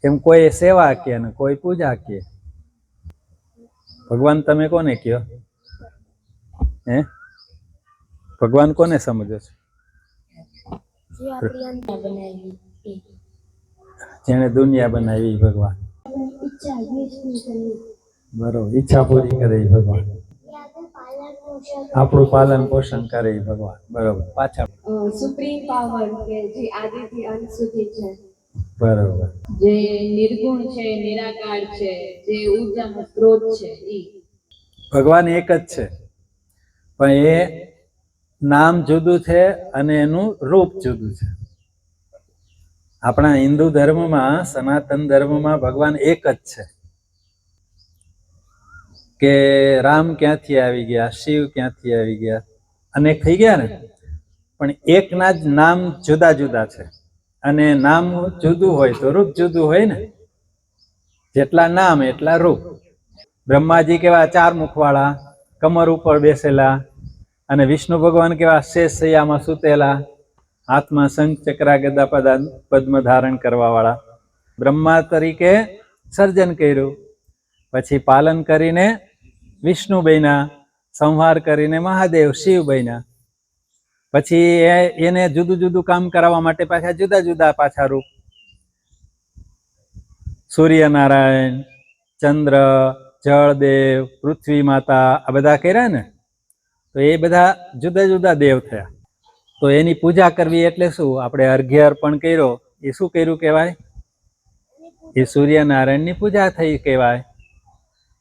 એમ કોઈ સેવા કે ને કોઈ પૂજા કે. ભગવાન તમે કોને કયો? હે ભગવાન કોને સમજો છો? જેને દુનિયા બનાવી ભગવાન. બરોબર, ઈચ્છા પૂરી કરે ભગવાન, આપણું પાલન પોષણ કરે ભગવાન. બરોબર, પાછા સુપ્રીમ પાવર કે જે આદિથી અંત સુધી છે. બરોબર, જે નિર્ગુણ છે, નિરાકાર છે, જે ઊર્જાનો સ્ત્રોત છે. ભગવાન એક જ છે, પણ એ નામ જુદું છે અને એનું રૂપ જુદું છે. આપણા હિન્દુ ધર્મમાં, સનાતન ધર્મમાં ભગવાન એક જ છે. કે રામ ક્યાંથી આવી ગયા, શિવ ક્યાંથી આવી ગયા, અનેક થઈ ગયા ને, પણ એકના જ નામ જુદા જુદા છે. અને નામ જુદું હોય તો રૂપ જુદું હોય ને. જેટલા નામ એટલા રૂપ. બ્રહ્માજી કેવા 4 મુખવાળા, કમર ઉપર બેસેલા, અને વિષ્ણુ ભગવાન કેવા શેષ શૈયામાં સૂતેલા, હાથમાં શંખ ચક્ર ગદા પદ્મ ધારણ કરવા વાળા. બ્રહ્મા તરીકે સર્જન કર્યું, પછી પાલન કરીને વિષ્ણુ બન્યા, સંહાર કરીને મહાદેવ શિવ બન્યા. પછી એને જુદું જુદું કામ કરાવવા માટે પાછા જુદા જુદા પાછા રૂપ. સૂર્યનારાયણ, ચંદ્ર, જળદેવ, પૃથ્વી માતા, આ બધા કર્યા ને, તો એ બધા જુદા જુદા દેવ થયા. તો એની પૂજા કરવી એટલે શું? આપણે અર્ઘ્ય અર્પણ કર્યો, એ શું કર્યું કહેવાય? એ સૂર્યનારાયણની પૂજા થઈ કહેવાય.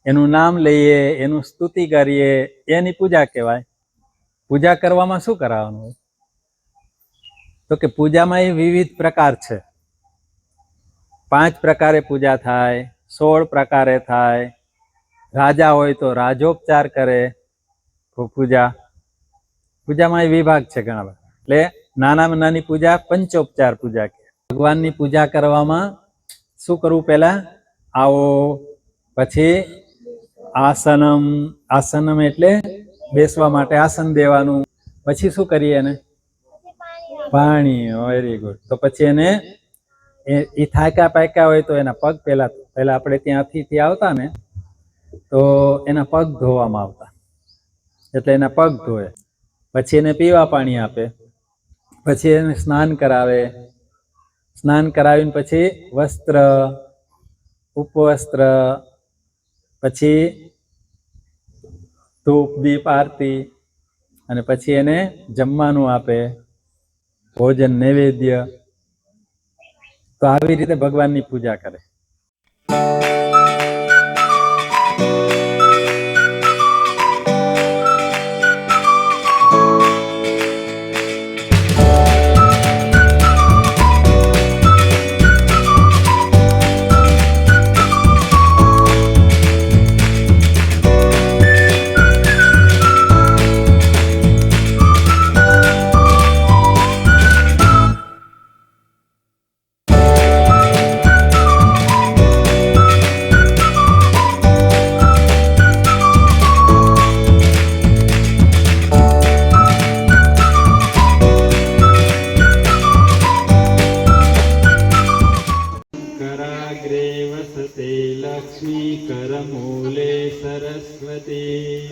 એનું નામ લઈએ, એનું સ્તુતિ કરીએ, એની પૂજા કહેવાય. પૂજા કરવામાં શું કરાવવાનું હોય? તો કે પૂજામાં એ વિવિધ પ્રકાર છે. 5 પ્રકારે પૂજા થાય, 16 પ્રકારે થાય. રાજા હોય તો રાજોપચાર કરે પૂજામાં એ વિભાગ છે ઘણા બધા. એટલે નાનામાં નાની પૂજા પંચોપચાર પૂજા કે. ભગવાનની પૂજા કરવામાં શું કરવું? પહેલા આવો, પછી આસનમ. આસનમ એટલે બેસવા માટે આસન દેવાનું. પછી શું કરીએ એને? પાણી. Very good. તો પછી એને એ થાક્યા પાક્યા હોય તો એના પગ પહેલા આપણે ત્યાંથી આવતા ને, તો એના પગ ધોવામાં આવતા, એટલે એના પગ ધોવે. પછી એને પીવા પાણી આપે, પછી એને સ્નાન કરાવે. સ્નાન કરાવીને પછી વસ્ત્ર, ઉપવસ્ત્ર, પછી ધૂપ દીપ આરતી, અને પછી એને જમવાનું આપે, ભોજન નૈવેદ્ય. તો આવી રીતે ભગવાનની પૂજા કરે. કરમૂલે સરસ્વતી.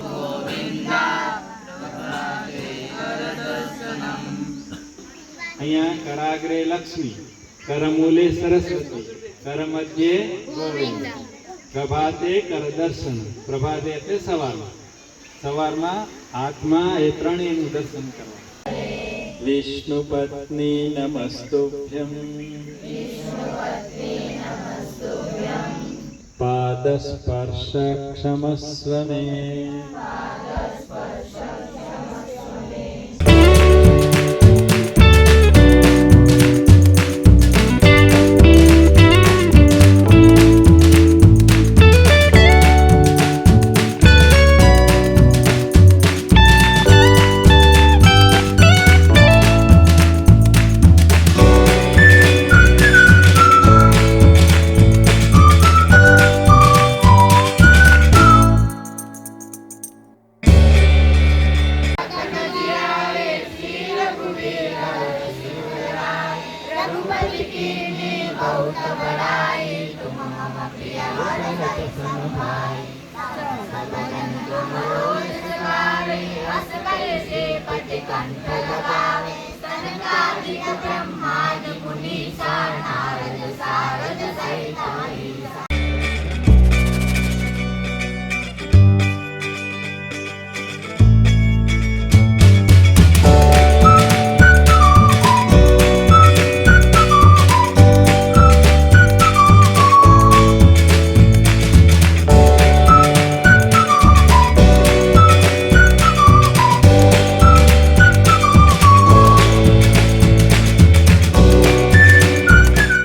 અહીંયા કરાગ્રે લક્ષ્મી, કરમૂલે સરસ્વતી, કર મધ્યે ગોવિંદ, પ્રભાતે કર દર્શન. પ્રભાતે એટલે સવારમાં. સવારમાં હાથમાં એ ત્રણેયનું દર્શન કરવા. વિષ્ણુ પત્ની નમસ્તુભ્યમ, પાદસ્પર્શ ક્ષમસ્વ મે. रघुपति कीन्ही बहुत बड़ाई,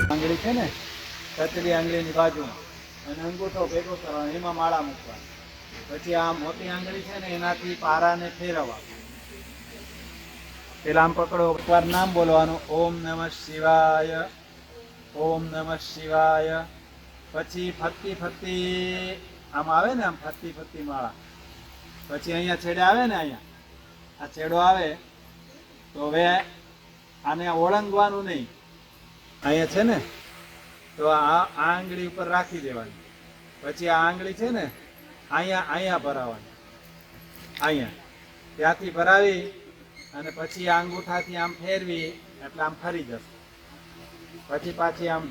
આંગળી છે ને કચરી આંગળીની બાજુ અને અંગૂઠો ભેગો કરવાનો, એમાં માળા મૂકવા. પછી આ મોટી આંગળી છે ને એનાથી પારાને ફેરવવા. પેલા આમ પકડો, એકવાર નામ બોલવાનું, ઓમ નમઃ શિવાય, ઓમ નમઃ શિવાય. પછી ફરતી ફરતી આમ આવે ને, આમ ફરતી ફરતી માળા. પછી અહીંયા છેડે આવે ને, અહીંયા આ છેડો આવે તો હવે આને ઓળંગવાનું નહીં. અહીંયા છે ને તો આ આંગળી ઉપર રાખી દેવાની. પછી આ આંગળી છે ને અહીંયા ભરાવાની, અહીંયા ત્યાંથી ભરાવી અને પછી આ અંગૂઠાથી આમ ફેરવી એટલે આમ ફરી જશે. પછી પાછી આમ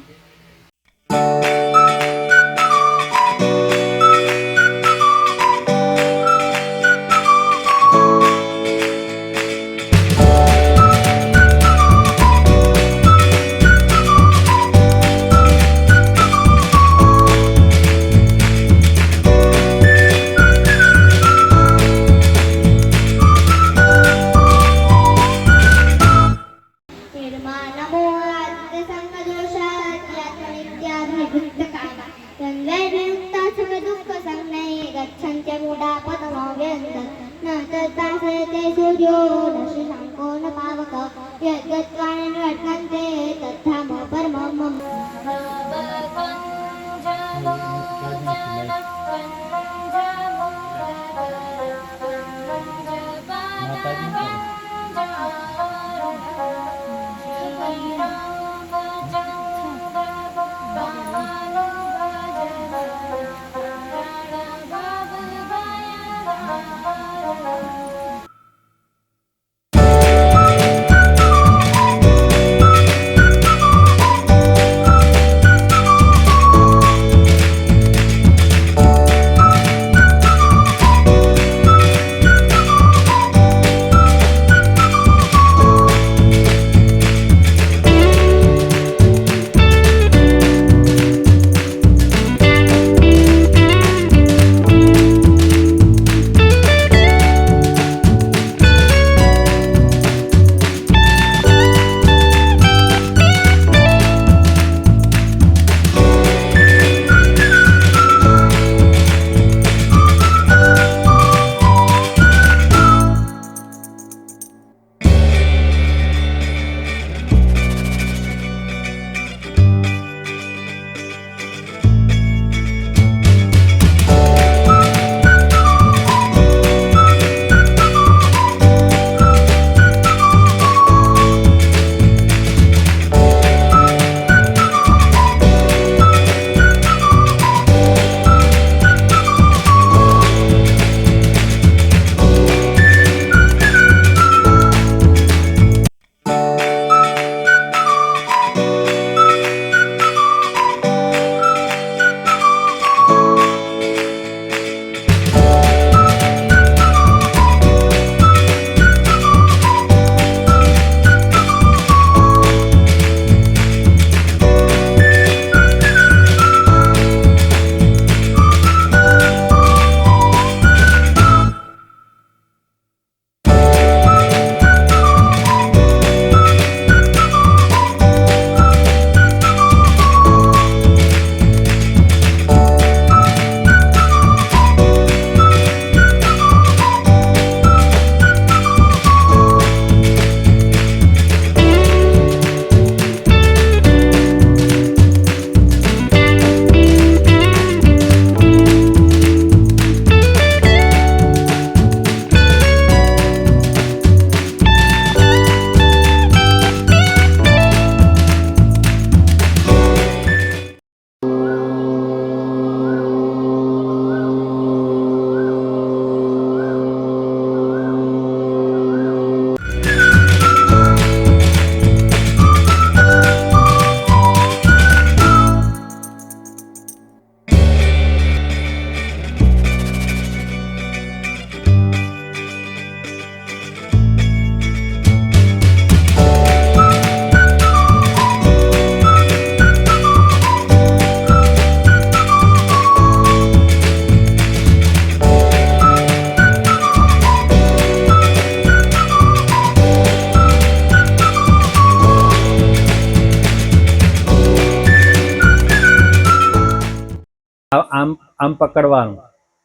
આમ આમ પકડવાનું.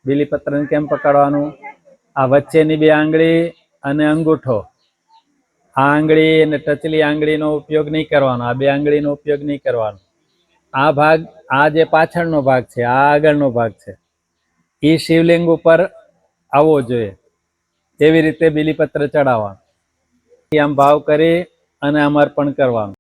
બીલીપત્રને કેમ પકડવાનું? આ વચ્ચેની બે આંગળી અને અંગૂઠો, આ આંગળી અને ટચલી આંગળીનો ઉપયોગ નહીં કરવાનો, આ બે આંગળીનો ઉપયોગ નહીં કરવાનો. આ ભાગ, આ જે પાછળનો ભાગ છે, આ આગળનો ભાગ છે, એ શિવલિંગ ઉપર આવવો જોઈએ. એવી રીતે બીલીપત્ર ચડાવવાનું. આમ ભાવ કરી અને આમ અર્પણ કરવાનું.